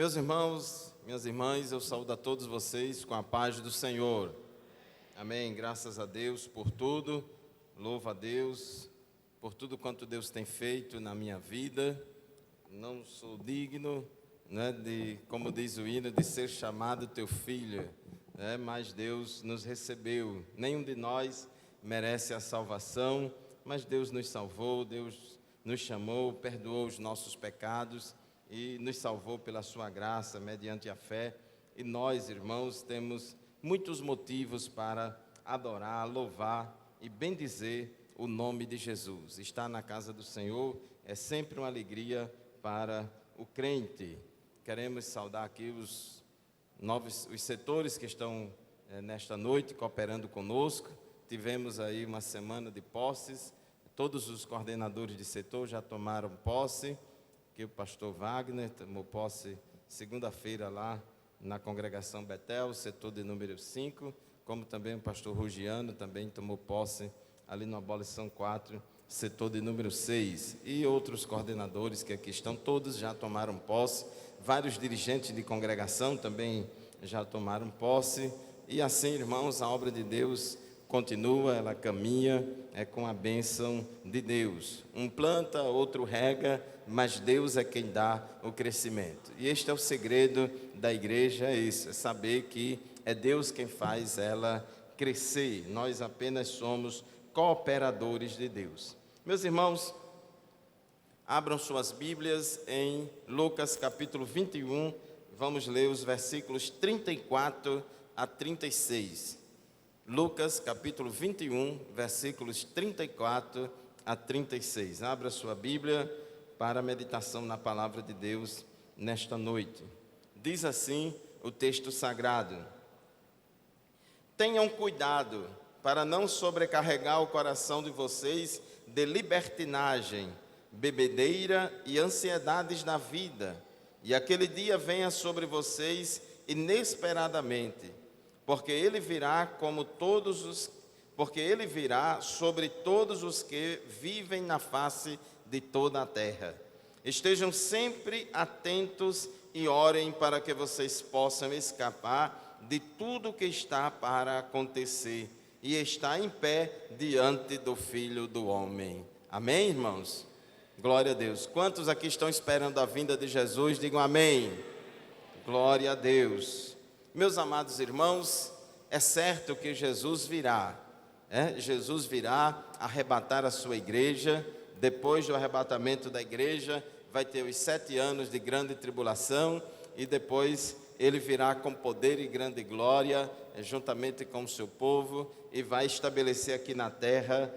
Meus irmãos, minhas irmãs, eu saúdo a todos vocês com a paz do Senhor. Amém. Graças a Deus por tudo. Louvo a Deus por tudo quanto Deus tem feito na minha vida. Não sou digno, de, como diz o hino, de ser chamado teu filho, mas Deus nos recebeu. Nenhum de nós merece a salvação, mas Deus nos salvou, Deus nos chamou, perdoou os nossos pecados e nos salvou pela sua graça, mediante a fé. E nós, irmãos, temos muitos motivos para adorar, louvar e bendizer o nome de Jesus. Estar na casa do Senhor é sempre uma alegria para o crente. Queremos saudar aqui os setores que estão nesta noite cooperando conosco. Tivemos aí uma semana de posses, todos os coordenadores de setor já tomaram posse, que o pastor Wagner tomou posse segunda-feira lá na congregação Betel, setor de número 5, como também o pastor Rugiano também tomou posse ali no Abolição 4, setor de número 6, e outros coordenadores que aqui estão, todos já tomaram posse, vários dirigentes de congregação também já tomaram posse, e assim, irmãos, a obra de Deus continua, ela caminha com a bênção de Deus. Um planta, outro rega, mas Deus é quem dá o crescimento. E este é o segredo da igreja, é isso, é saber que é Deus quem faz ela crescer. Nós apenas somos cooperadores de Deus. Meus irmãos, abram suas Bíblias em Lucas capítulo 21, vamos ler os versículos 34 a 36. Lucas capítulo 21, versículos 34 a 36. Abra sua Bíblia para a meditação na palavra de Deus nesta noite. Diz assim o texto sagrado: tenham cuidado para não sobrecarregar o coração de vocês de libertinagem, bebedeira e ansiedades da vida, e aquele dia venha sobre vocês inesperadamente, porque ele virá sobre todos os que vivem na face de toda a terra. Estejam sempre atentos e orem para que vocês possam escapar de tudo que está para acontecer e estar em pé diante do Filho do Homem. Amém, irmãos? Glória a Deus. Quantos aqui estão esperando a vinda de Jesus? Digam amém. Glória a Deus. Meus amados irmãos, é certo que Jesus virá. Jesus virá arrebatar a sua igreja. Depois do arrebatamento da igreja, vai ter os 7 anos de grande tribulação, e depois ele virá com poder e grande glória, juntamente com o seu povo, e vai estabelecer aqui na terra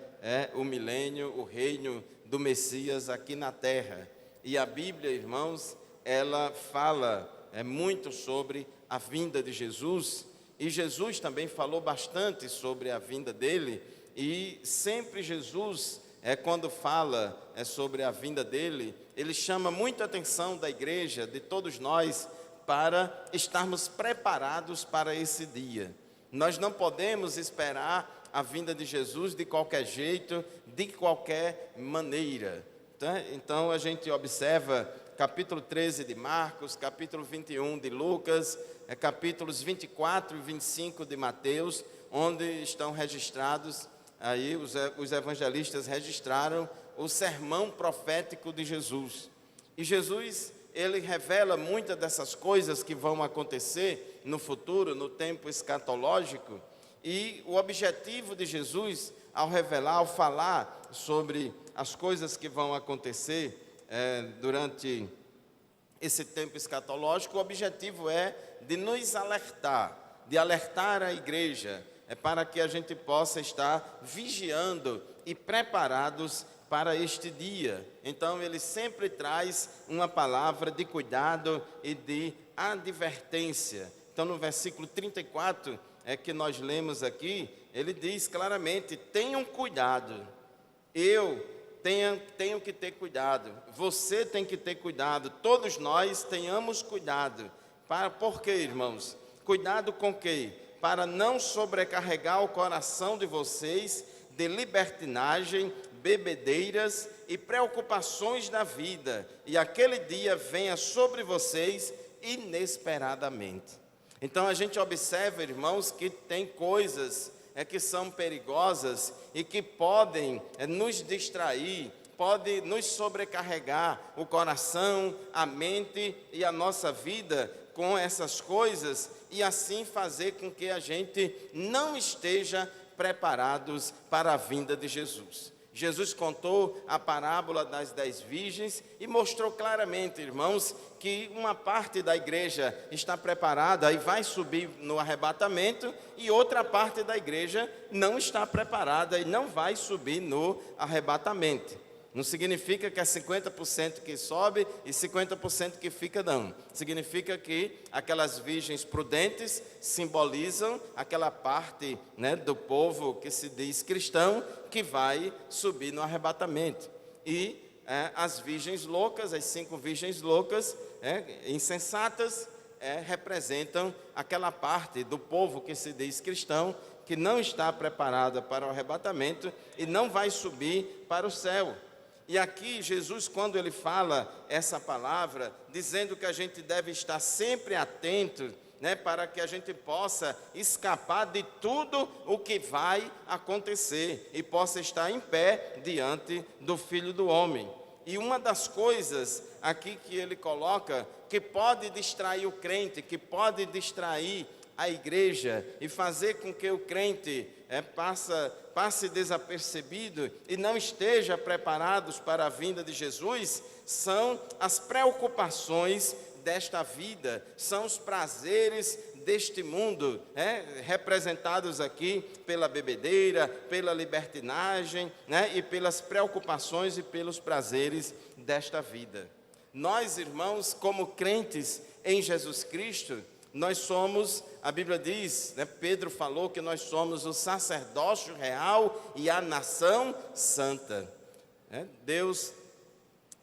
o milênio, o reino do Messias aqui na terra. E a Bíblia, irmãos, ela fala muito sobre a vinda de Jesus, e Jesus também falou bastante sobre a vinda dele, e sempre Jesus, quando fala sobre a vinda dele, ele chama muito a atenção da igreja, de todos nós, para estarmos preparados para esse dia. Nós não podemos esperar a vinda de Jesus de qualquer jeito, de qualquer maneira. Tá? Então a gente observa capítulo 13 de Marcos, capítulo 21 de Lucas, capítulos 24 e 25 de Mateus, onde estão registrados, aí os evangelistas registraram o sermão profético de Jesus. E Jesus, ele revela muitas dessas coisas que vão acontecer no futuro, no tempo escatológico, e o objetivo de Jesus, ao revelar, ao falar sobre as coisas que vão acontecer durante esse tempo escatológico, o objetivo é de nos alertar, de alertar a igreja, para que a gente possa estar vigiando e preparados para este dia. Então ele sempre traz uma palavra de cuidado e de advertência. Então no versículo 34 que nós lemos aqui, ele diz claramente: tenham cuidado, eu tenho que ter cuidado, você tem que ter cuidado, todos nós tenhamos cuidado. Por quê, irmãos? Cuidado com o quê? Para não sobrecarregar o coração de vocês de libertinagem, bebedeiras e preocupações da vida, e aquele dia venha sobre vocês inesperadamente. Então a gente observa, irmãos, que tem coisas que são perigosas e que podem nos distrair, pode nos sobrecarregar o coração, a mente e a nossa vida com essas coisas e assim fazer com que a gente não esteja preparados para a vinda de Jesus. Jesus contou a parábola das 10 virgens e mostrou claramente, irmãos, que uma parte da igreja está preparada e vai subir no arrebatamento e outra parte da igreja não está preparada e não vai subir no arrebatamento. Não significa que é 50% que sobe e 50% que fica não. Significa que aquelas virgens prudentes simbolizam aquela parte, do povo que se diz cristão, que vai subir no arrebatamento. E as virgens loucas, as 5 virgens loucas, insensatas, representam aquela parte do povo que se diz cristão, que não está preparada para o arrebatamento e não vai subir para o céu. E aqui Jesus, quando ele fala essa palavra, dizendo que a gente deve estar sempre atento, para que a gente possa escapar de tudo o que vai acontecer e possa estar em pé diante do Filho do Homem. E uma das coisas aqui que ele coloca, que pode distrair o crente, que pode distrair a igreja e fazer com que o crente passe desapercebido e não esteja preparados para a vinda de Jesus, são as preocupações desta vida, são os prazeres deste mundo, representados aqui pela bebedeira, pela libertinagem, e pelas preocupações e pelos prazeres desta vida. Nós, irmãos, como crentes em Jesus Cristo, nós somos, a Bíblia diz, Pedro falou que nós somos o sacerdócio real e a nação santa. Deus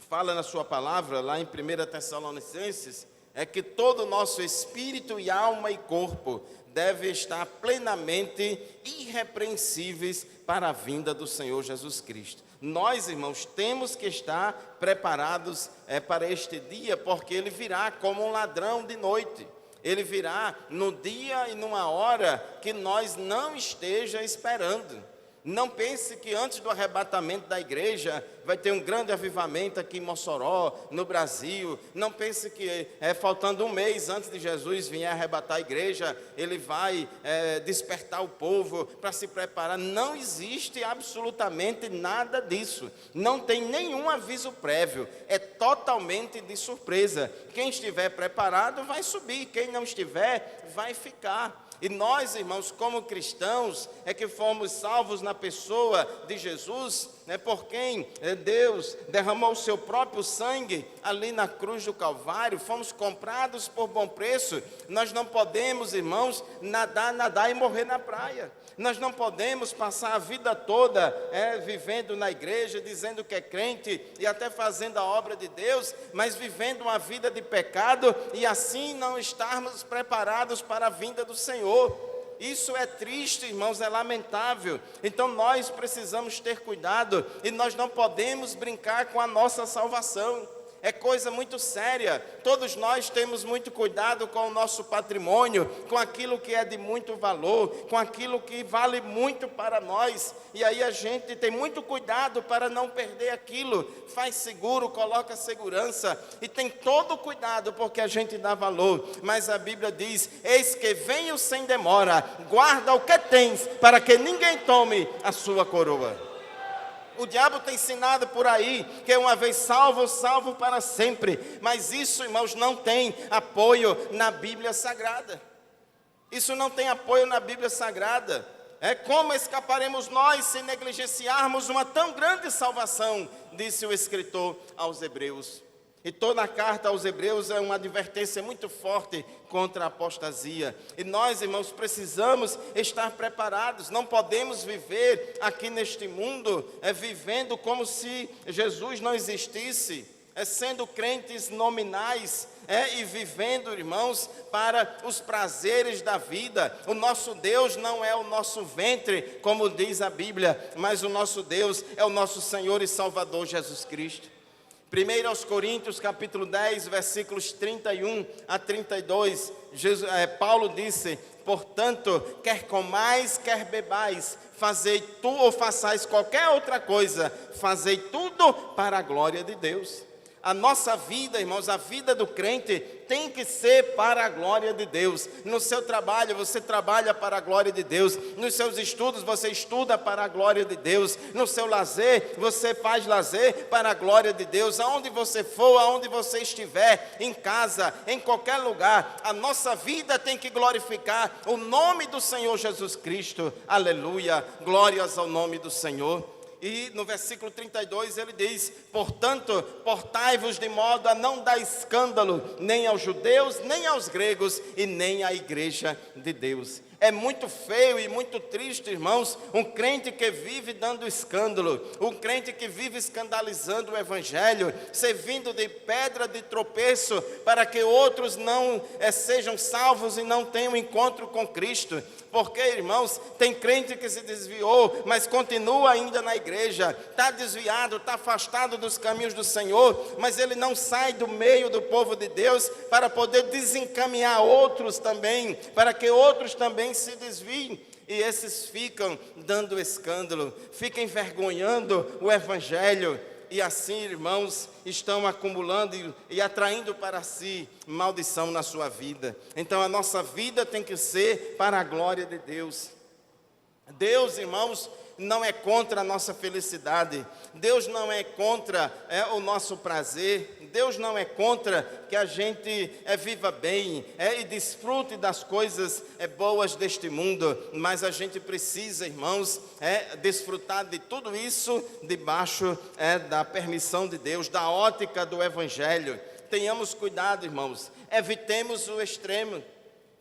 fala na sua palavra, lá em 1 Tessalonicenses, que todo o nosso espírito e alma e corpo deve estar plenamente irrepreensíveis para a vinda do Senhor Jesus Cristo. Nós, irmãos, temos que estar preparados para este dia, porque ele virá como um ladrão de noite. Ele virá no dia e numa hora que nós não esteja esperando. Não pense que antes do arrebatamento da igreja vai ter um grande avivamento aqui em Mossoró, no Brasil. Não pense que faltando um mês antes de Jesus vir arrebatar a igreja, ele vai despertar o povo para se preparar. Não existe absolutamente nada disso. Não tem nenhum aviso prévio. É totalmente de surpresa. Quem estiver preparado vai subir, quem não estiver vai ficar. E nós, irmãos, como cristãos, que fomos salvos na pessoa de Jesus, por quem Deus derramou o seu próprio sangue ali na cruz do Calvário, fomos comprados por bom preço. Nós não podemos, irmãos, nadar e morrer na praia. Nós não podemos passar a vida toda vivendo na igreja, dizendo que é crente e até fazendo a obra de Deus, mas vivendo uma vida de pecado e assim não estarmos preparados para a vinda do Senhor. Isso é triste, irmãos, é lamentável. Então nós precisamos ter cuidado e nós não podemos brincar com a nossa salvação. É coisa muito séria. Todos nós temos muito cuidado com o nosso patrimônio, com aquilo que é de muito valor, com aquilo que vale muito para nós. E aí a gente tem muito cuidado para não perder aquilo. Faz seguro, coloca segurança e tem todo cuidado porque a gente dá valor. Mas a Bíblia diz: eis que venho sem demora, guarda o que tens para que ninguém tome a sua coroa. O diabo tem ensinado por aí que uma vez salvo, salvo para sempre. Mas isso, irmãos, não tem apoio na Bíblia Sagrada. Isso não tem apoio na Bíblia Sagrada. Como escaparemos nós se negligenciarmos uma tão grande salvação, disse o escritor aos Hebreus. E toda a carta aos Hebreus é uma advertência muito forte contra a apostasia. E nós, irmãos, precisamos estar preparados. Não podemos viver aqui neste mundo vivendo como se Jesus não existisse, sendo crentes nominais, e vivendo, irmãos, para os prazeres da vida. O nosso Deus não é o nosso ventre, como diz a Bíblia, mas o nosso Deus é o nosso Senhor e Salvador Jesus Cristo. 1 aos Coríntios, capítulo 10, versículos 31 a 32, Paulo disse: portanto, quer comais, quer bebais, fazei tu ou façais qualquer outra coisa, fazei tudo para a glória de Deus. A nossa vida, irmãos, a vida do crente tem que ser para a glória de Deus. No seu trabalho, você trabalha para a glória de Deus. Nos seus estudos, você estuda para a glória de Deus. No seu lazer, você faz lazer para a glória de Deus. Aonde você for, aonde você estiver, em casa, em qualquer lugar, a nossa vida tem que glorificar o nome do Senhor Jesus Cristo. Aleluia, glórias ao nome do Senhor. E no versículo 32 ele diz: portanto, portai-vos de modo a não dar escândalo, nem aos judeus, nem aos gregos, e nem à igreja de Deus. É muito feio e muito triste, irmãos, um crente que vive dando escândalo, um crente que vive escandalizando o evangelho, servindo de pedra de tropeço para que outros não sejam salvos e não tenham encontro com Cristo. Porque, irmãos, tem crente que se desviou, mas continua ainda na igreja, está desviado, está afastado dos caminhos do Senhor, mas ele não sai do meio do povo de Deus para poder desencaminhar outros também, para que outros também se desviem. E esses ficam dando escândalo, ficam envergonhando o evangelho. E assim, irmãos, estão acumulando e atraindo para si maldição na sua vida. Então a nossa vida tem que ser para a glória de Deus. Deus, irmãos, não é contra a nossa felicidade. Deus não é contra o nosso prazer. Deus não é contra que a gente viva bem e desfrute das coisas boas deste mundo, mas a gente precisa, irmãos, desfrutar de tudo isso debaixo da permissão de Deus, da ótica do evangelho. Tenhamos cuidado, irmãos, evitemos o extremo.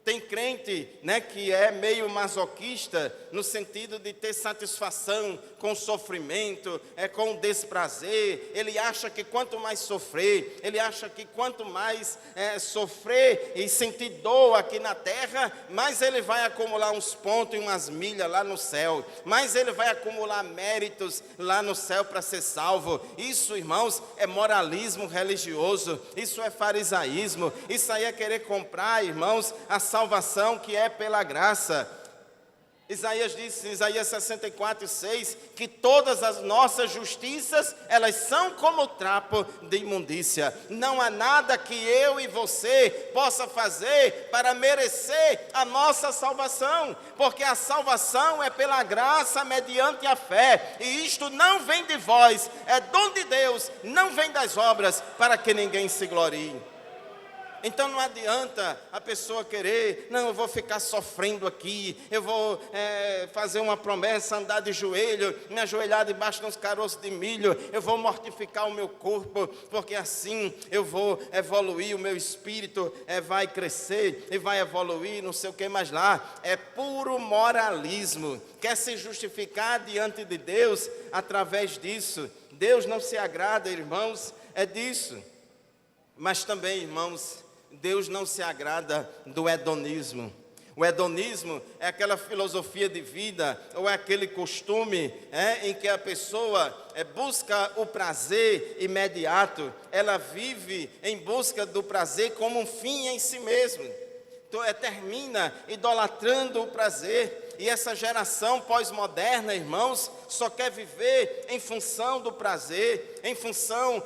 Tem crente, que é meio masoquista, no sentido de ter satisfação com o sofrimento, com o desprazer. Ele acha que quanto mais sofrer, ele acha que quanto mais sofrer e sentir dor aqui na terra, mais ele vai acumular uns pontos e umas milhas lá no céu, mais ele vai acumular méritos lá no céu para ser salvo. Isso, irmãos, é moralismo religioso, isso é farisaísmo, isso aí é querer comprar, irmãos, a salvação que é pela graça. Isaías disse, Isaías 64:6, que todas as nossas justiças, elas são como trapo de imundícia. Não há nada que eu e você possa fazer para merecer a nossa salvação, porque a salvação é pela graça mediante a fé, e isto não vem de vós, é dom de Deus, não vem das obras, para que ninguém se glorie. Então não adianta a pessoa querer, não, eu vou ficar sofrendo aqui, eu vou fazer uma promessa, andar de joelho, me ajoelhar debaixo de uns caroços de milho, eu vou mortificar o meu corpo, porque assim eu vou evoluir, o meu espírito vai crescer e vai evoluir, não sei o que mais lá. É puro moralismo, quer se justificar diante de Deus através disso. Deus não se agrada, irmãos, disso. Mas também, irmãos, Deus não se agrada do hedonismo. O hedonismo é aquela filosofia de vida, ou é aquele costume em que a pessoa busca o prazer imediato. Ela vive em busca do prazer como um fim em si mesmo. Então, termina idolatrando o prazer. E essa geração pós-moderna, irmãos, só quer viver em função do prazer, em função,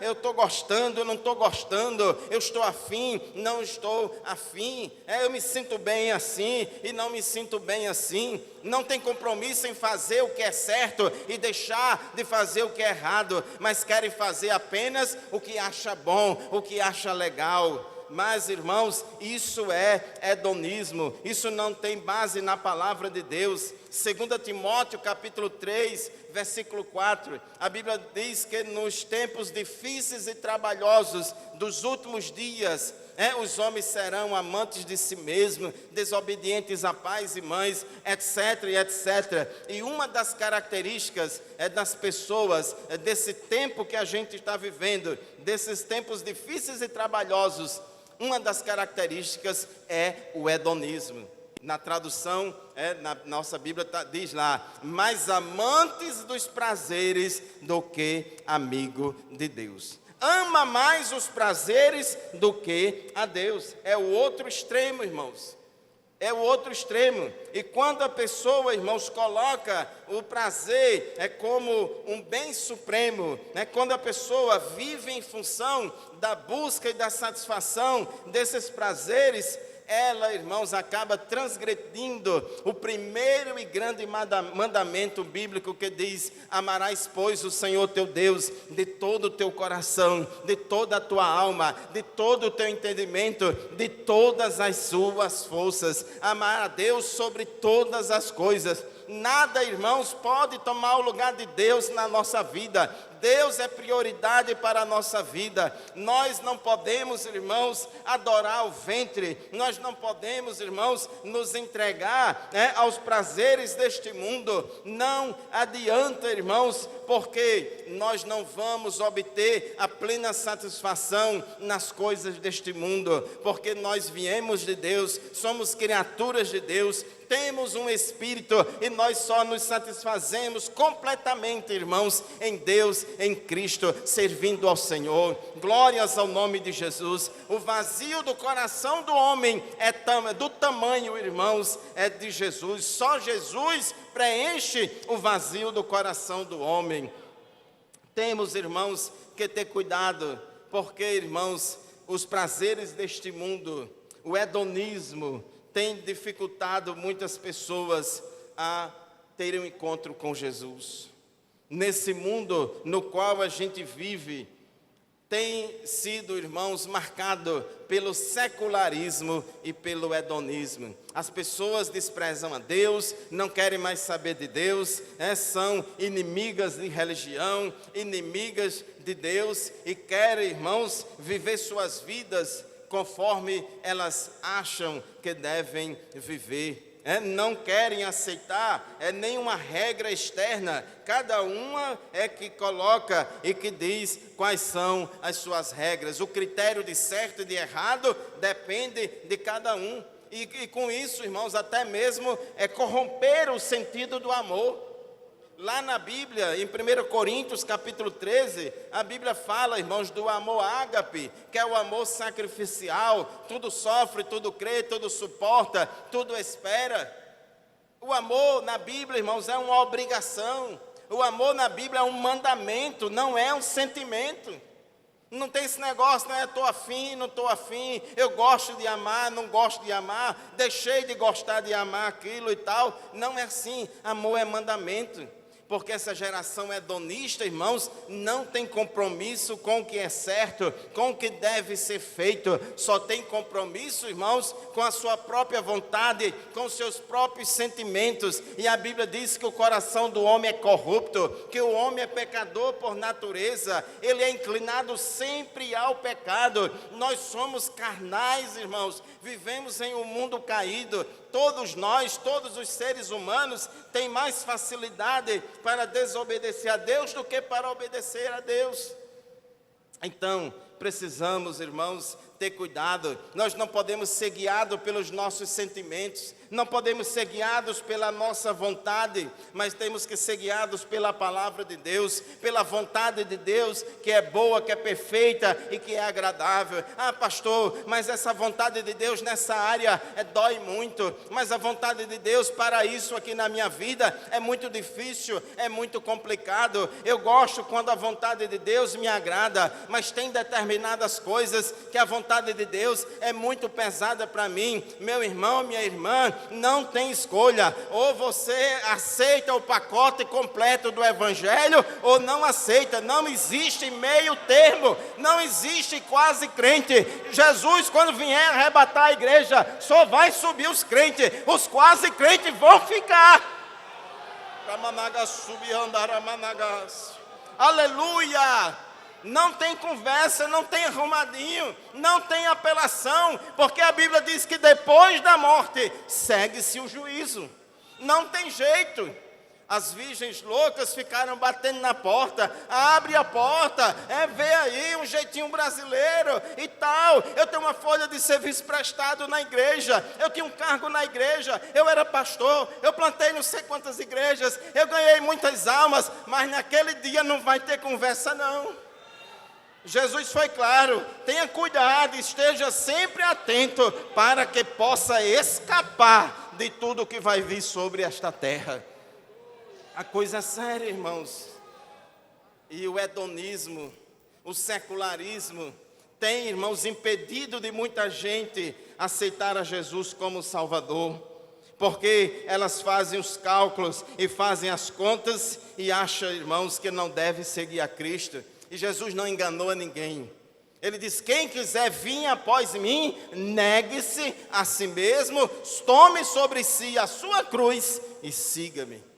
eu estou gostando, eu não estou gostando, eu estou afim, não estou afim, eu me sinto bem assim e não me sinto bem assim. Não tem compromisso em fazer o que é certo e deixar de fazer o que é errado, mas querem fazer apenas o que acha bom, o que acha legal. Mas, irmãos, isso é hedonismo, isso não tem base na palavra de Deus. 2 Timóteo capítulo 3, versículo 4, a Bíblia diz que nos tempos difíceis e trabalhosos dos últimos dias, os homens serão amantes de si mesmos, desobedientes a pais e mães, etc, etc. E uma das características das pessoas, desse tempo que a gente está vivendo, desses tempos difíceis e trabalhosos, uma das características é o hedonismo. Na tradução, na nossa Bíblia diz lá, mais amantes dos prazeres do que amigo de Deus. ama mais os prazeres do que a Deus. É o outro extremo, irmãos. É o outro extremo. E quando a pessoa, irmãos, coloca o prazer como um bem supremo, quando a pessoa vive em função da busca e da satisfação desses prazeres, ela, irmãos, acaba transgredindo o primeiro e grande mandamento bíblico que diz: amarás, pois, o Senhor teu Deus de todo o teu coração, de toda a tua alma, de todo o teu entendimento, de todas as suas forças. Amar a Deus sobre todas as coisas. Nada, irmãos, pode tomar o lugar de Deus na nossa vida. Deus é prioridade para a nossa vida. Nós não podemos, irmãos, adorar o ventre. Nós não podemos, irmãos, nos entregar aos prazeres deste mundo. Não adianta, irmãos, porque nós não vamos obter a plena satisfação nas coisas deste mundo. Porque nós viemos de Deus, somos criaturas de Deus, temos um Espírito e nós só nos satisfazemos completamente, irmãos, em Deus, em Cristo, servindo ao Senhor. Glórias ao nome de Jesus. O vazio do coração do homem é do tamanho, irmãos, é de Jesus. Só Jesus preenche o vazio do coração do homem. Temos, irmãos, que ter cuidado, porque, irmãos, os prazeres deste mundo, o hedonismo, tem dificultado muitas pessoas a terem um encontro com Jesus. Nesse mundo no qual a gente vive, tem sido, irmãos, marcado pelo secularismo e pelo hedonismo. As pessoas desprezam a Deus, não querem mais saber de Deus, são inimigas de religião, inimigas de Deus e querem, irmãos, viver suas vidas conforme elas acham que devem viver. Não querem aceitar nenhuma regra externa. Cada uma é que coloca e que diz quais são as suas regras. O critério de certo e de errado depende de cada um. E com isso, irmãos, até mesmo corromper o sentido do amor. Lá na Bíblia, em 1 Coríntios capítulo 13, a Bíblia fala, irmãos, do amor ágape, que é o amor sacrificial, tudo sofre, tudo crê, tudo suporta, tudo espera. O amor na Bíblia, irmãos, é uma obrigação. O amor na Bíblia é um mandamento, não é um sentimento. Não tem esse negócio, estou afim, não estou afim, eu gosto de amar, não gosto de amar, deixei de gostar de amar aquilo e tal. Não é assim, amor é mandamento. Porque essa geração hedonista, irmãos, não tem compromisso com o que é certo, com o que deve ser feito. Só tem compromisso, irmãos, com a sua própria vontade, com os seus próprios sentimentos. E a Bíblia diz que o coração do homem é corrupto, que o homem é pecador por natureza. Ele é inclinado sempre ao pecado. Nós somos carnais, irmãos, vivemos em um mundo caído. Todos nós, todos os seres humanos, têm mais facilidade para desobedecer a Deus do que para obedecer a Deus. Então, precisamos, irmãos, ter cuidado. Nós não podemos ser guiados pelos nossos sentimentos, não podemos ser guiados pela nossa vontade, mas temos que ser guiados pela palavra de Deus, pela vontade de Deus, que é boa, que é perfeita e que é agradável. Ah, pastor, mas essa vontade de Deus nessa área dói muito, mas a vontade de Deus para isso aqui na minha vida é muito difícil, é muito complicado. Eu gosto quando a vontade de Deus me agrada, mas tem determinadas coisas que a vontade de Deus é muito pesada para mim. Meu irmão, minha irmã, não tem escolha. Ou você aceita o pacote completo do Evangelho, ou não aceita. Não existe meio termo, não existe quase crente. Jesus, quando vier arrebatar a igreja, só vai subir os crentes, os quase crentes vão ficar. Aleluia! Não tem conversa, não tem arrumadinho, não tem apelação, porque a Bíblia diz que depois da morte segue-se o juízo. Não tem jeito. As virgens loucas ficaram batendo na porta. Abre a porta, vê aí um jeitinho brasileiro e tal. Eu tenho uma folha de serviço prestado na igreja, eu tinha um cargo na igreja, eu era pastor, eu plantei não sei quantas igrejas, eu ganhei muitas almas, mas naquele dia não vai ter conversa não. Jesus foi claro: tenha cuidado, esteja sempre atento para que possa escapar de tudo que vai vir sobre esta terra. A coisa é séria, irmãos. E o hedonismo, o secularismo tem, irmãos, impedido de muita gente aceitar a Jesus como Salvador, porque elas fazem os cálculos e fazem as contas e acham, irmãos, que não deve seguir a Cristo. E Jesus não enganou a ninguém. Ele diz: quem quiser vir após mim, negue-se a si mesmo, tome sobre si a sua cruz e siga-me.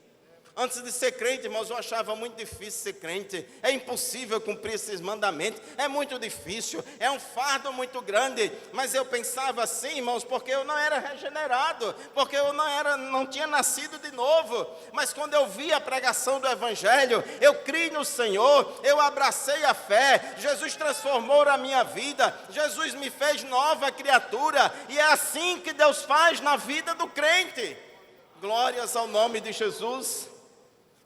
Antes de ser crente, irmãos, eu achava muito difícil ser crente. É impossível cumprir esses mandamentos, é muito difícil, é um fardo muito grande. Mas eu pensava assim, irmãos, porque eu não era regenerado, porque eu não tinha nascido de novo. Mas quando eu vi a pregação do Evangelho, eu criei no Senhor, eu abracei a fé, Jesus transformou a minha vida, Jesus me fez nova criatura, e é assim que Deus faz na vida do crente. Glórias ao nome de Jesus.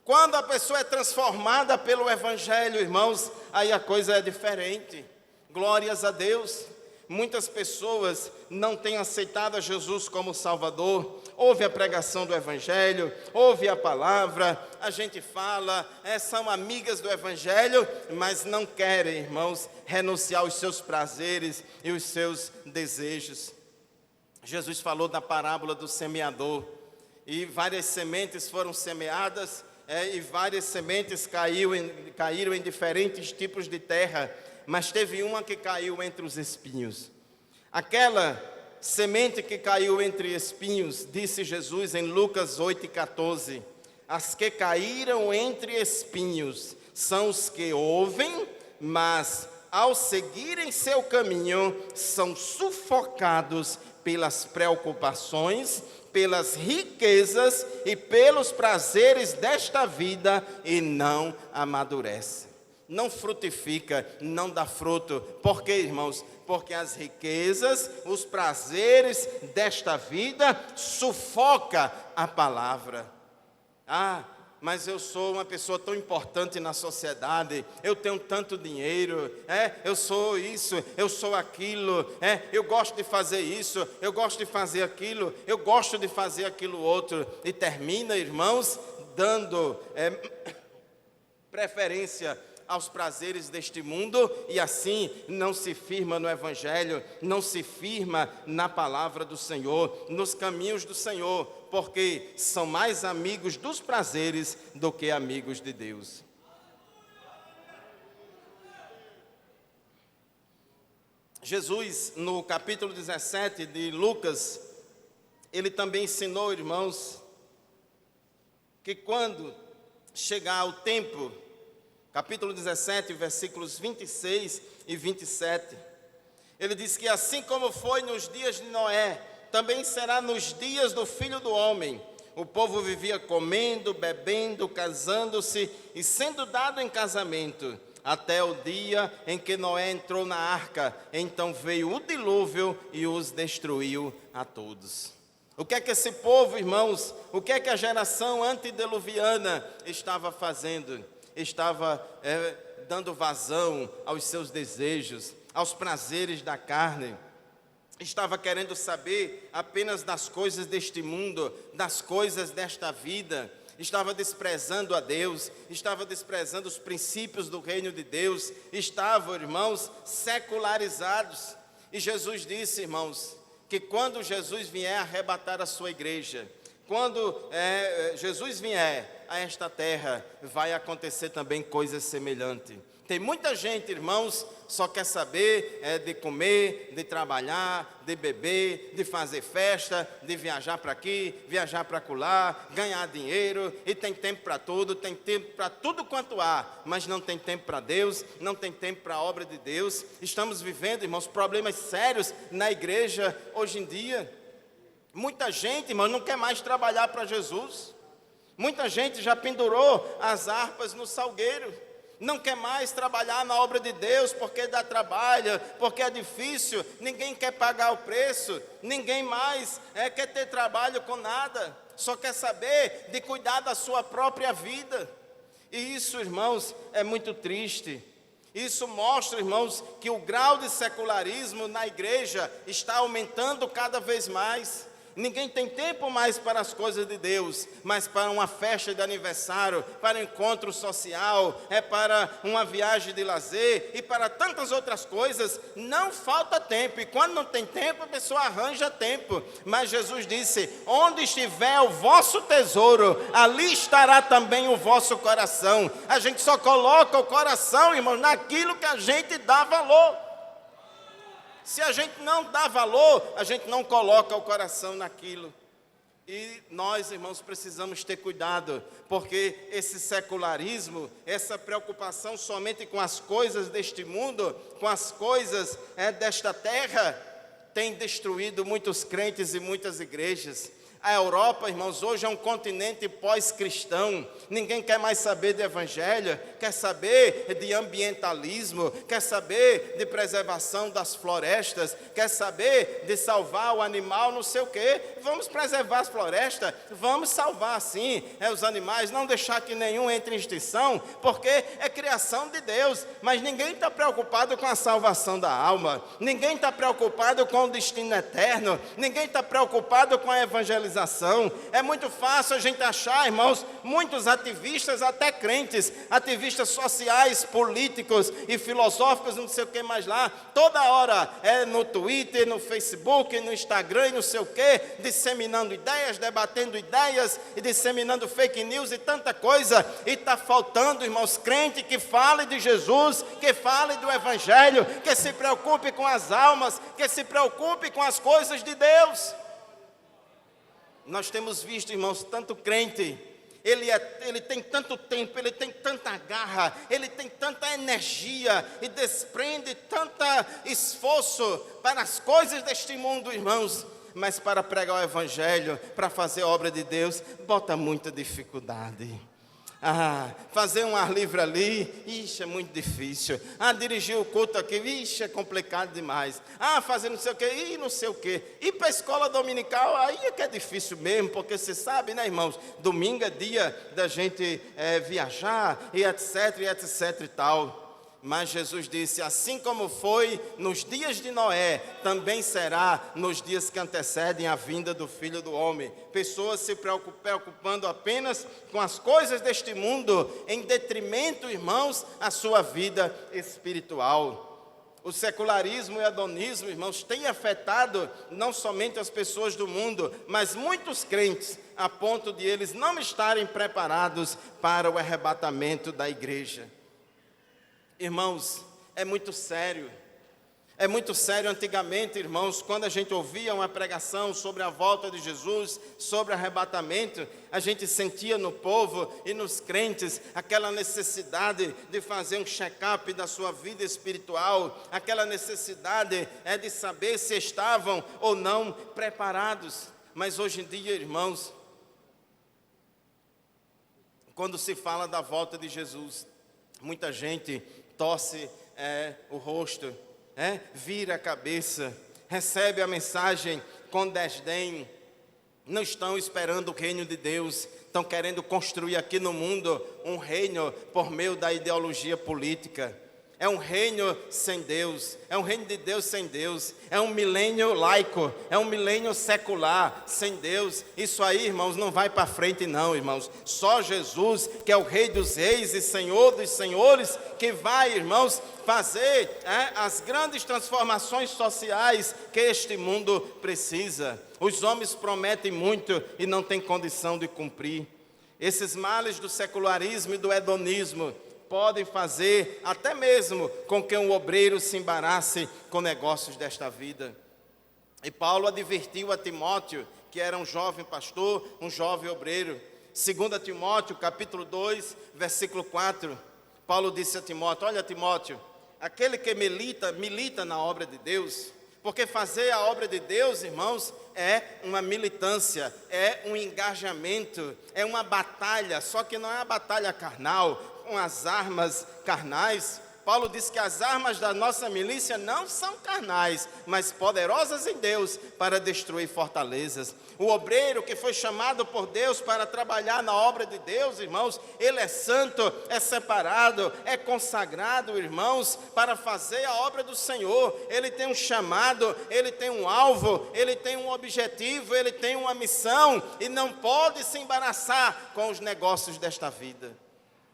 Quando a pessoa é transformada pelo Evangelho, irmãos, aí a coisa é diferente. Glórias a Deus. Muitas pessoas não têm aceitado a Jesus como Salvador. Ouve a pregação do Evangelho, ouve a palavra, a gente fala, são amigas do Evangelho, mas não querem, irmãos, renunciar aos seus prazeres e os seus desejos. Jesus falou da parábola do semeador, e várias sementes foram semeadas, e várias sementes caíram em diferentes tipos de terra, mas teve uma que caiu entre os espinhos. Aquela semente que caiu entre espinhos, disse Jesus em Lucas 8,14, as que caíram entre espinhos são os que ouvem, mas ao seguirem seu caminho, são sufocados pelas preocupações, pelas riquezas e pelos prazeres desta vida e não amadurece. Não frutifica, não dá fruto. Por quê, irmãos? Porque as riquezas, os prazeres desta vida sufoca a palavra. Mas eu sou uma pessoa tão importante na sociedade, eu tenho tanto dinheiro, eu sou isso, eu sou aquilo, eu gosto de fazer isso, eu gosto de fazer aquilo, eu gosto de fazer aquilo outro. E termina, irmãos, dando preferência aos prazeres deste mundo, e assim não se firma no Evangelho, não se firma na palavra do Senhor, nos caminhos do Senhor, porque são mais amigos dos prazeres do que amigos de Deus. Jesus, no capítulo 17 de Lucas, ele também ensinou, irmãos, que quando chegar o tempo, capítulo 17, versículos 26 e 27, ele diz que assim como foi nos dias de Noé, também será nos dias do Filho do Homem. O povo vivia comendo, bebendo, casando-se e sendo dado em casamento, até o dia em que Noé entrou na arca. Então veio o dilúvio e os destruiu a todos. O que é que esse povo, irmãos, o que é que a geração antediluviana estava fazendo? Estava dando vazão aos seus desejos, aos prazeres da carne. Estava querendo saber apenas das coisas deste mundo, das coisas desta vida. Estava desprezando a Deus, estava desprezando os princípios do reino de Deus. Estavam, irmãos, secularizados. E Jesus disse, irmãos, que quando Jesus vier arrebatar a sua igreja, quando Jesus vier a esta terra, vai acontecer também coisas semelhantes. Tem muita gente, irmãos, só quer saber de comer, de trabalhar, de beber, de fazer festa, de viajar para aqui, viajar para acolá, ganhar dinheiro, e tem tempo para tudo, tem tempo para tudo quanto há, mas não tem tempo para Deus, não tem tempo para a obra de Deus. Estamos vivendo, irmãos, problemas sérios na igreja hoje em dia. Muita gente, irmãos, não quer mais trabalhar para Jesus. Muita gente já pendurou as harpas no salgueiro. Não quer mais trabalhar na obra de Deus porque dá trabalho, porque é difícil, ninguém quer pagar o preço, ninguém mais quer ter trabalho com nada, só quer saber de cuidar da sua própria vida. E isso, irmãos, é muito triste. Isso mostra, irmãos, que o grau de secularismo na igreja está aumentando cada vez mais. Ninguém tem tempo mais para as coisas de Deus, mas para uma festa de aniversário, para um encontro social, para uma viagem de lazer e para tantas outras coisas, não falta tempo. E quando não tem tempo, a pessoa arranja tempo. Mas Jesus disse: onde estiver o vosso tesouro, ali estará também o vosso coração. A gente só coloca o coração, irmão, naquilo que a gente dá valor. Se a gente não dá valor, a gente não coloca o coração naquilo. E nós, irmãos, precisamos ter cuidado, porque esse secularismo, essa preocupação somente com as coisas deste mundo, com as coisas desta terra, tem destruído muitos crentes e muitas igrejas. A Europa, irmãos, hoje é um continente pós-cristão. Ninguém quer mais saber de evangelho, quer saber de ambientalismo, quer saber de preservação das florestas, quer saber de salvar o animal, não sei o quê. Vamos preservar as florestas, vamos salvar sim os animais, não deixar que nenhum entre em extinção, porque é criação de Deus. Mas ninguém está preocupado com a salvação da alma, ninguém está preocupado com o destino eterno, ninguém está preocupado com a evangelização. É muito fácil a gente achar, irmãos, muitos ativistas, até crentes, ativistas sociais, políticos e filosóficos, não sei o que mais lá, toda hora no Twitter, no Facebook, no Instagram e não sei o que, disseminando ideias, debatendo ideias e disseminando fake news e tanta coisa. E está faltando, irmãos, crente que fale de Jesus, que fale do evangelho, que se preocupe com as almas, que se preocupe com as coisas de Deus. Nós temos visto, irmãos, tanto crente, ele tem tanto tempo, ele tem tanta garra, ele tem tanta energia e desprende tanto esforço para as coisas deste mundo, irmãos, mas para pregar o evangelho, para fazer a obra de Deus, bota muita dificuldade. Fazer um ar livre ali, ixi, é muito difícil. Dirigir o culto aqui, ixi, é complicado demais. Fazer não sei o que, não sei o que. Ir para a escola dominical, aí é que é difícil mesmo, porque você sabe, né, irmãos? Domingo é dia da gente viajar, e etc e tal. Mas Jesus disse: assim como foi nos dias de Noé, também será nos dias que antecedem a vinda do Filho do Homem. Pessoas se preocupando apenas com as coisas deste mundo, em detrimento, irmãos, à sua vida espiritual. O secularismo e o hedonismo, irmãos, têm afetado não somente as pessoas do mundo, mas muitos crentes, a ponto de eles não estarem preparados para o arrebatamento da igreja. Irmãos, é muito sério. É muito sério. Antigamente, irmãos, quando a gente ouvia uma pregação sobre a volta de Jesus, sobre arrebatamento, a gente sentia no povo e nos crentes aquela necessidade de fazer um check-up da sua vida espiritual, aquela necessidade de saber se estavam ou não preparados. Mas hoje em dia, irmãos, quando se fala da volta de Jesus, muita gente torce o rosto, vira a cabeça, recebe a mensagem com desdém, não estão esperando o reino de Deus, estão querendo construir aqui no mundo um reino por meio da ideologia política. É um reino sem Deus, é um reino de Deus sem Deus, é um milênio laico, é um milênio secular sem Deus. Isso aí, irmãos, não vai para frente não, irmãos. Só Jesus, que é o Rei dos Reis e Senhor dos Senhores, que vai, irmãos, fazer as grandes transformações sociais que este mundo precisa. Os homens prometem muito e não têm condição de cumprir. Esses males do secularismo e do hedonismo podem fazer até mesmo com que um obreiro se embarace com negócios desta vida. E Paulo advertiu a Timóteo, que era um jovem pastor, um jovem obreiro. 2 Timóteo, capítulo 2, versículo 4, Paulo disse a Timóteo: olha, Timóteo, aquele que milita na obra de Deus, porque fazer a obra de Deus, irmãos, é uma militância, é um engajamento, é uma batalha, só que não é uma batalha carnal, com as armas carnais, Paulo diz que as armas da nossa milícia não são carnais, mas poderosas em Deus para destruir fortalezas. O obreiro que foi chamado por Deus para trabalhar na obra de Deus, irmãos, ele é santo, é separado, é consagrado, irmãos, para fazer a obra do Senhor. Ele tem um chamado, ele tem um alvo, ele tem um objetivo, ele tem uma missão e não pode se embaraçar com os negócios desta vida.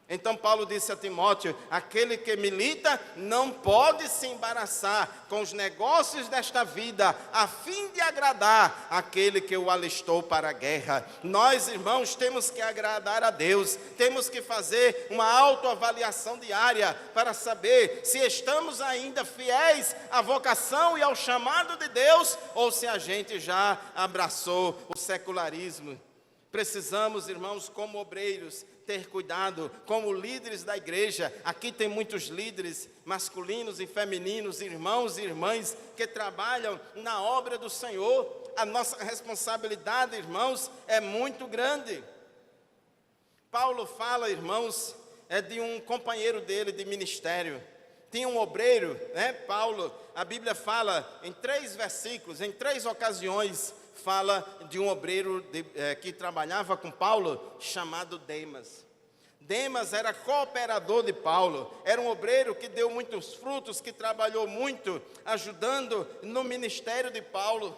Então Paulo disse a Timóteo, aquele que milita não pode se embaraçar com os negócios desta vida, a fim de agradar aquele que o alistou para a guerra. Nós, irmãos, temos que agradar a Deus, temos que fazer uma autoavaliação diária para saber se estamos ainda fiéis à vocação e ao chamado de Deus, ou se a gente já abraçou o secularismo. Precisamos, irmãos, como obreiros, ter cuidado, como líderes da igreja. Aqui tem muitos líderes masculinos e femininos, irmãos e irmãs que trabalham na obra do Senhor. A nossa responsabilidade, irmãos, é muito grande. Paulo fala, irmãos, de um companheiro dele de ministério. Tinha um obreiro, Paulo, a Bíblia fala em 3 versículos, em 3 ocasiões, fala de um obreiro que trabalhava com Paulo, chamado Demas. Demas era cooperador de Paulo, era um obreiro que deu muitos frutos, que trabalhou muito, ajudando no ministério de Paulo.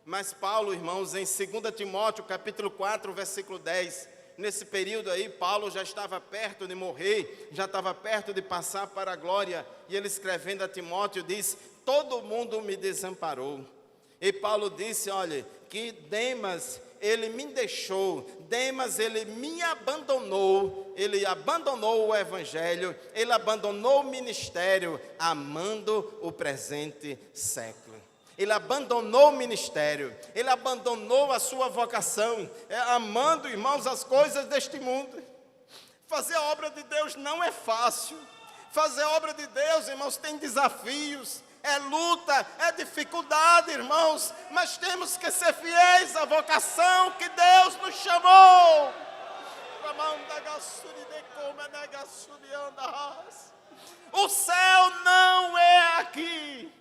Mas Paulo, irmãos, em 2 Timóteo, capítulo 4, versículo 10, nesse período aí, Paulo já estava perto de morrer, já estava perto de passar para a glória, e ele escrevendo a Timóteo diz, todo mundo me desamparou. E Paulo disse, olha, que Demas, ele me deixou, Demas, ele me abandonou, ele abandonou o evangelho, ele abandonou o ministério, amando o presente século. Ele abandonou o ministério, ele abandonou a sua vocação, amando, irmãos, as coisas deste mundo. Fazer a obra de Deus não é fácil, fazer a obra de Deus, irmãos, tem desafios, é luta, é dificuldade, irmãos, mas temos que ser fiéis à vocação que Deus nos chamou. O céu não é aqui.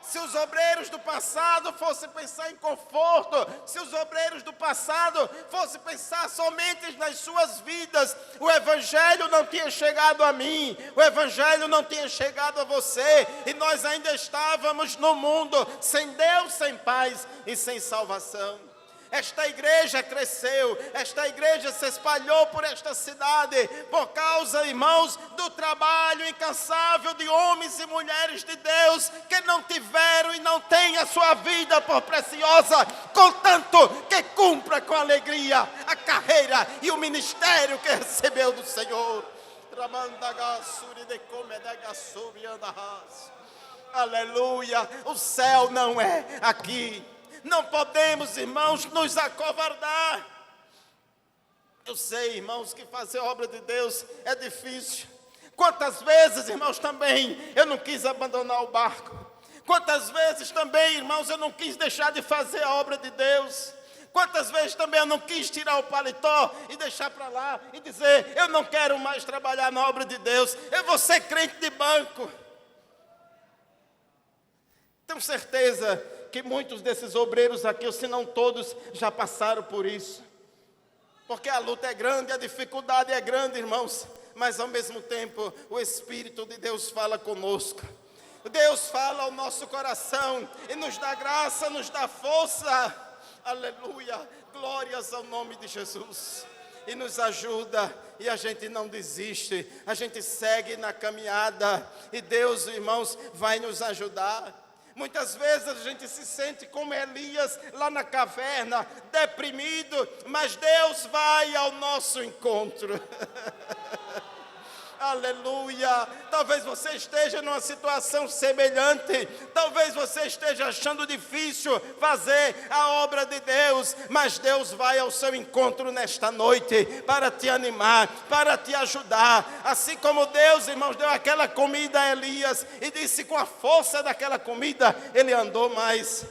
Se os obreiros do passado fossem pensar em conforto, se os obreiros do passado fossem pensar somente nas suas vidas, o evangelho não tinha chegado a mim, o evangelho não tinha chegado a você, e nós ainda estávamos no mundo sem Deus, sem paz e sem salvação. Esta igreja cresceu, esta igreja se espalhou por esta cidade, por causa, irmãos, do trabalho incansável de homens e mulheres de Deus, que não tiveram e não têm a sua vida por preciosa, contanto que cumpra com alegria a carreira e o ministério que recebeu do Senhor. Aleluia, o céu não é aqui. Não podemos, irmãos, nos acovardar. Eu sei, irmãos, que fazer a obra de Deus é difícil. Quantas vezes, irmãos, também eu não quis abandonar o barco. Quantas vezes também, irmãos, eu não quis deixar de fazer a obra de Deus. Quantas vezes também eu não quis tirar o paletó e deixar para lá e dizer, eu não quero mais trabalhar na obra de Deus, eu vou ser crente de banco. Tenho certeza que muitos desses obreiros aqui, ou se não todos, já passaram por isso. Porque a luta é grande, a dificuldade é grande, irmãos. Mas ao mesmo tempo, o Espírito de Deus fala conosco. Deus fala ao nosso coração e nos dá graça, nos dá força. Aleluia, glórias ao nome de Jesus. E nos ajuda, e a gente não desiste, a gente segue na caminhada. E Deus, irmãos, vai nos ajudar. Muitas vezes a gente se sente como Elias lá na caverna, deprimido, mas Deus vai ao nosso encontro. Aleluia, talvez você esteja numa situação semelhante, talvez você esteja achando difícil fazer a obra de Deus, mas Deus vai ao seu encontro nesta noite, para te animar, para te ajudar, assim como Deus, irmãos, deu aquela comida a Elias, e disse com a força daquela comida, ele andou mais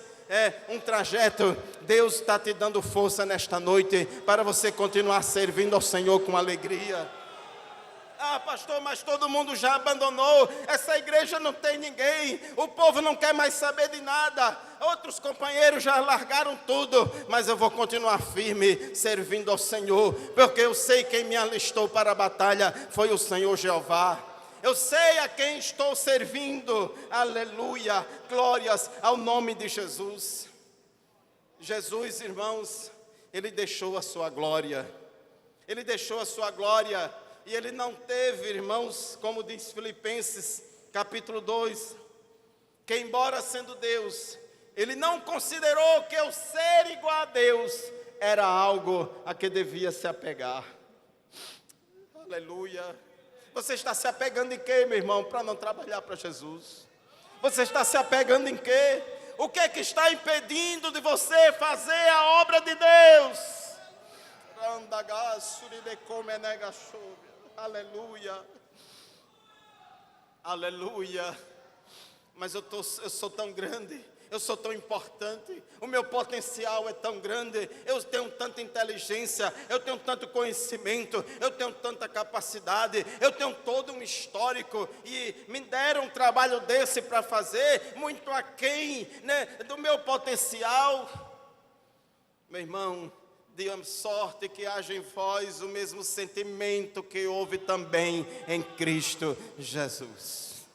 um trajeto. Deus está te dando força nesta noite, para você continuar servindo ao Senhor com alegria. Ah, pastor, mas todo mundo já abandonou. Essa igreja não tem ninguém. O povo não quer mais saber de nada. Outros companheiros já largaram tudo. Mas eu vou continuar firme, servindo ao Senhor. Porque eu sei quem me alistou para a batalha foi o Senhor Jeová. Eu sei a quem estou servindo. Aleluia. Glórias ao nome de Jesus. Jesus, irmãos, Ele deixou a sua glória. Ele deixou a sua glória. E Ele não teve, irmãos, como diz Filipenses, capítulo 2, que embora sendo Deus, Ele não considerou que o ser igual a Deus era algo a que devia se apegar. Aleluia. Você está se apegando em quê, meu irmão, para não trabalhar para Jesus? Você está se apegando em quê? O que é que está impedindo de você fazer a obra de Deus? Aleluia. Aleluia. Mas eu sou tão grande. Eu sou tão importante, o meu potencial é tão grande, eu tenho tanta inteligência, eu tenho tanto conhecimento, eu tenho tanta capacidade, eu tenho todo um histórico, e me deram um trabalho desse para fazer, muito aquém, né, do meu potencial. Meu irmão, de sorte que haja em vós o mesmo sentimento que houve também em Cristo Jesus.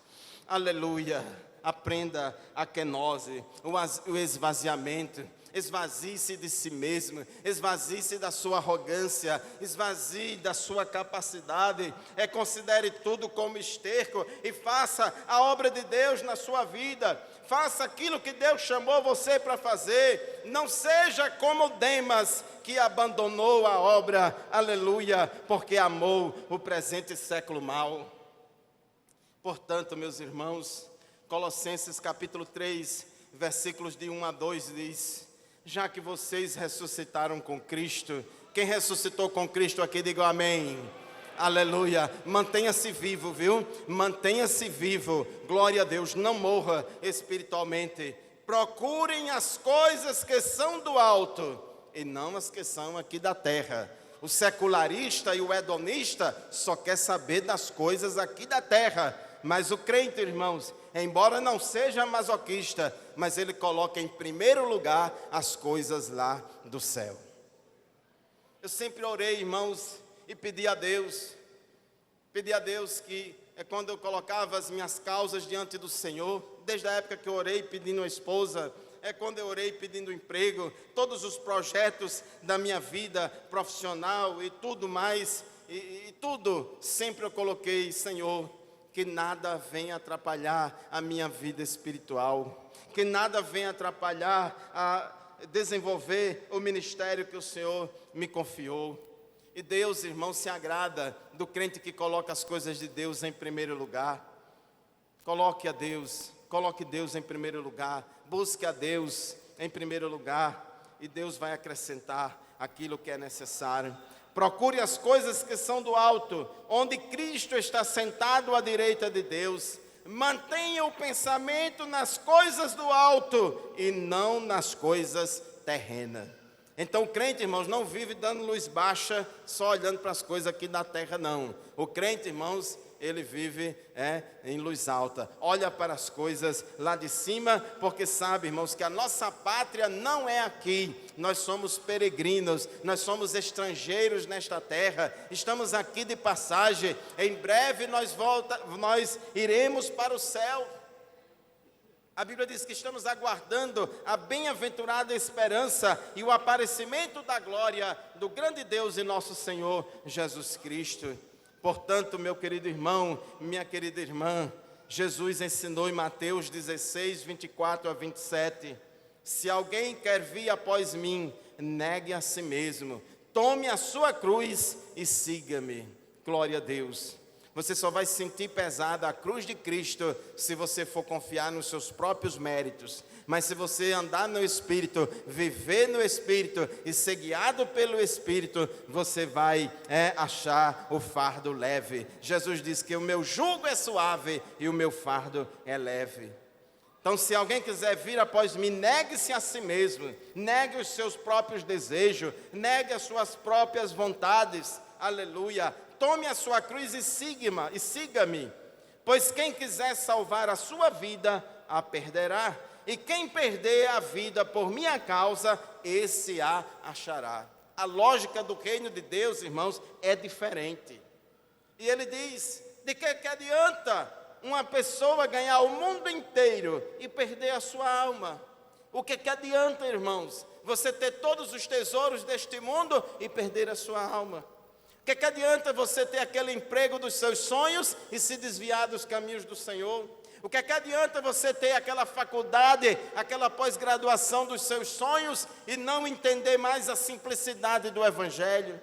Aleluia. Aprenda a kenose, o esvaziamento. Esvazie-se de si mesmo, esvazie-se da sua arrogância, esvazie da sua capacidade. Considere tudo como esterco e faça a obra de Deus na sua vida. Faça aquilo que Deus chamou você para fazer. Não seja como Demas, que abandonou a obra, aleluia, porque amou o presente século mal. Portanto, meus irmãos, Colossenses capítulo 3, versículos de 1 a 2 diz: já que vocês ressuscitaram com Cristo, quem ressuscitou com Cristo aqui, diga amém. Aleluia, mantenha-se vivo, viu? Mantenha-se vivo, glória a Deus, não morra espiritualmente. Procurem as coisas que são do alto e não as que são aqui da terra. O secularista e o hedonista só quer saber das coisas aqui da terra. Mas o crente, irmãos, embora não seja masoquista, mas ele coloca em primeiro lugar as coisas lá do céu. Eu sempre orei, irmãos, e pedi a Deus que, quando eu colocava as minhas causas diante do Senhor, desde a época que eu orei pedindo uma esposa, quando eu orei pedindo emprego, todos os projetos da minha vida profissional e tudo mais, e tudo, sempre eu coloquei, Senhor, que nada venha atrapalhar a minha vida espiritual, que nada venha atrapalhar a desenvolver o ministério que o Senhor me confiou. E Deus, irmão, se agrada do crente que coloca as coisas de Deus em primeiro lugar. Coloque Deus em primeiro lugar, busque a Deus em primeiro lugar, e Deus vai acrescentar aquilo que é necessário. Procure as coisas que são do alto, onde Cristo está sentado à direita de Deus. Mantenha o pensamento nas coisas do alto e não nas coisas terrenas. Então o crente, irmãos, não vive dando luz baixa, só olhando para as coisas aqui da terra, não. O crente, irmãos, ele vive em luz alta, olha para as coisas lá de cima, porque sabe, irmãos, que a nossa pátria não é aqui. Nós somos peregrinos, nós somos estrangeiros nesta terra, estamos aqui de passagem. Em breve nós iremos para o céu. A Bíblia diz que estamos aguardando a bem-aventurada esperança e o aparecimento da glória do grande Deus e nosso Senhor Jesus Cristo. Portanto, meu querido irmão, minha querida irmã, Jesus ensinou em Mateus 16, 24 a 27, se alguém quer vir após mim, negue a si mesmo, tome a sua cruz e siga-me. Glória a Deus. Você só vai sentir pesada a cruz de Cristo se você for confiar nos seus próprios méritos. Mas se você andar no Espírito, viver no Espírito e ser guiado pelo Espírito, você vai achar o fardo leve. Jesus diz que o meu jugo é suave e o meu fardo é leve. Então, se alguém quiser vir após mim, negue-se a si mesmo, negue os seus próprios desejos, negue as suas próprias vontades. Aleluia. tome a sua cruz e siga-me. Pois quem quiser salvar a sua vida, a perderá. E quem perder a vida por minha causa, esse a achará. A lógica do reino de Deus, irmãos, é diferente. E ele diz, de que adianta uma pessoa ganhar o mundo inteiro e perder a sua alma? O que adianta, irmãos, você ter todos os tesouros deste mundo e perder a sua alma? O que adianta você ter aquele emprego dos seus sonhos e se desviar dos caminhos do Senhor? O que adianta você ter aquela faculdade, aquela pós-graduação dos seus sonhos e não entender mais a simplicidade do Evangelho?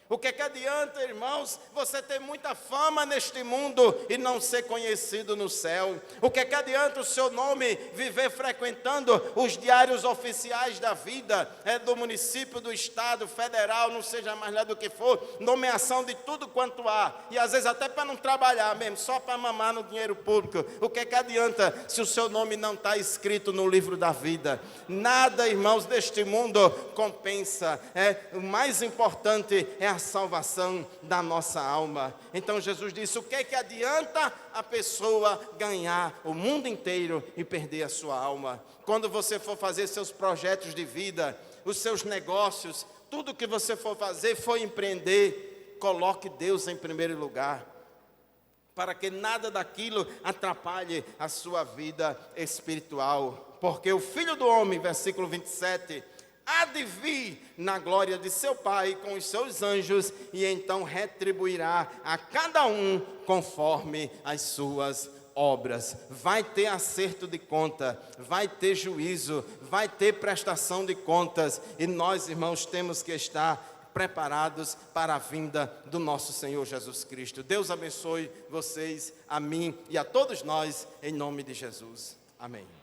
O que adianta, irmãos, você ter muita fama neste mundo e não ser conhecido no céu? O que adianta o seu nome viver frequentando os diários oficiais da vida, do município, do estado, federal, não seja mais lá do que for, nomeação de tudo quanto há, e às vezes até para não trabalhar mesmo, só para mamar no dinheiro público? O que adianta se o seu nome não está escrito no livro da vida? Nada, irmãos, deste mundo compensa. O mais importante é a salvação da nossa alma. Então Jesus disse, o que adianta a pessoa ganhar o mundo inteiro e perder a sua alma? Quando você for fazer seus projetos de vida, os seus negócios, tudo que você for fazer, for empreender, coloque Deus em primeiro lugar, para que nada daquilo atrapalhe a sua vida espiritual. Porque o Filho do Homem, versículo 27, há de vir na glória de seu Pai com os seus anjos, e então retribuirá a cada um conforme as suas obras. Vai ter acerto de conta, vai ter juízo, vai ter prestação de contas, e nós, irmãos, temos que estar preparados para a vinda do nosso Senhor Jesus Cristo. Deus abençoe vocês, a mim e a todos nós, em nome de Jesus. Amém.